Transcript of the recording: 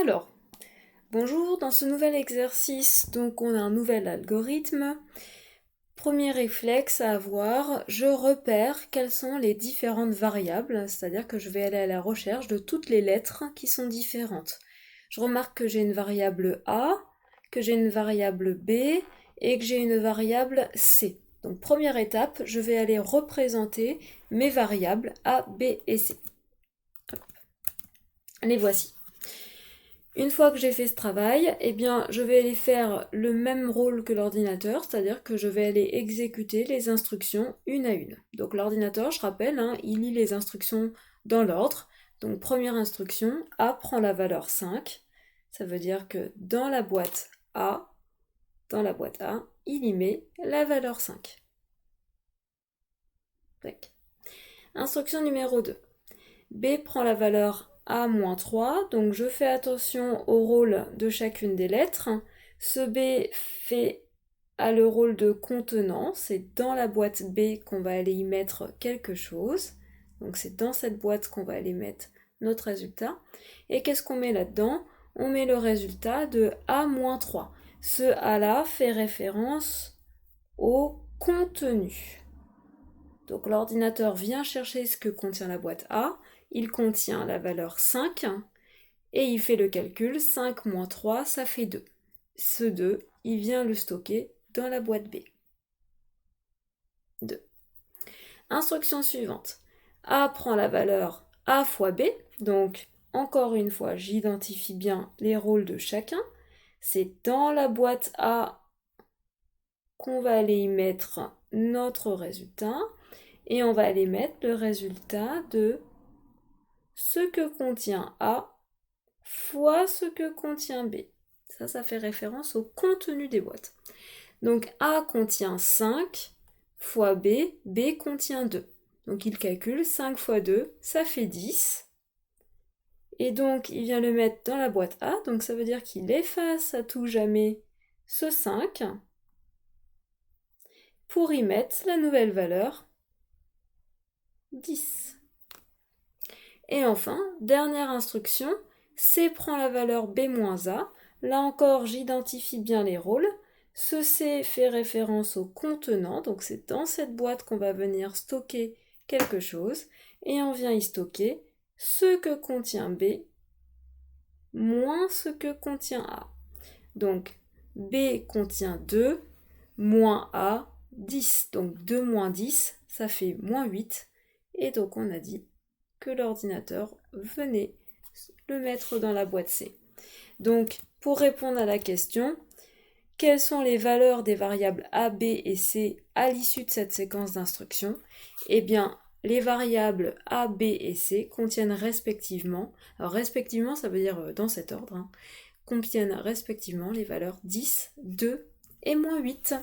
Alors, bonjour, dans ce nouvel exercice, donc on a un nouvel algorithme. Premier réflexe à avoir, je repère quelles sont les différentes variables, c'est-à-dire que je vais aller à la recherche de toutes les lettres qui sont différentes. Je remarque que j'ai une variable A, que j'ai une variable B et que j'ai une variable C. Donc première étape, je vais aller représenter mes variables A, B et C. Les voici. Une fois que j'ai fait ce travail, eh bien, je vais aller faire le même rôle que l'ordinateur, c'est-à-dire que je vais aller exécuter les instructions une à une. Donc l'ordinateur, je rappelle, il lit les instructions dans l'ordre. Donc première instruction, A prend la valeur 5. Ça veut dire que dans la boîte A, il y met la valeur 5. Tac. Instruction numéro 2. B prend la valeur A-3, donc je fais attention au rôle de chacune des lettres. Ce B a le rôle de contenant, c'est dans la boîte B qu'on va aller y mettre quelque chose. Donc c'est dans cette boîte qu'on va aller mettre notre résultat. Et qu'est-ce qu'on met là-dedans? On met le résultat de A-3. Ce A-là fait référence au contenu. Donc l'ordinateur vient chercher ce que contient la boîte A, il contient la valeur 5, et il fait le calcul, 5 moins 3, ça fait 2. Ce 2, il vient le stocker dans la boîte B. 2. Instruction suivante. A prend la valeur A fois B, donc encore une fois, j'identifie bien les rôles de chacun. C'est dans la boîte A qu'on va aller y mettre notre résultat. Et on va aller mettre le résultat de ce que contient A fois ce que contient B. Ça fait référence au contenu des boîtes. Donc A contient 5 fois B, B contient 2. Donc il calcule 5 fois 2, ça fait 10. Et donc il vient le mettre dans la boîte A, donc ça veut dire qu'il efface à tout jamais ce 5 pour y mettre la nouvelle valeur 10. Et enfin, dernière instruction, C prend la valeur B-A. Là encore, j'identifie bien les rôles. Ce C fait référence au contenant, donc c'est dans cette boîte qu'on va venir stocker quelque chose. Et on vient y stocker ce que contient B moins ce que contient A. Donc B contient 2, moins A, 10. Donc 2 moins 10, ça fait moins 8. Et donc on a dit que l'ordinateur venait le mettre dans la boîte C. Donc, pour répondre à la question, quelles sont les valeurs des variables A, B et C à l'issue de cette séquence d'instructions? Eh bien, les variables A, B et C contiennent respectivement, alors respectivement ça veut dire dans cet ordre, contiennent respectivement les valeurs 10, 2 et moins 8.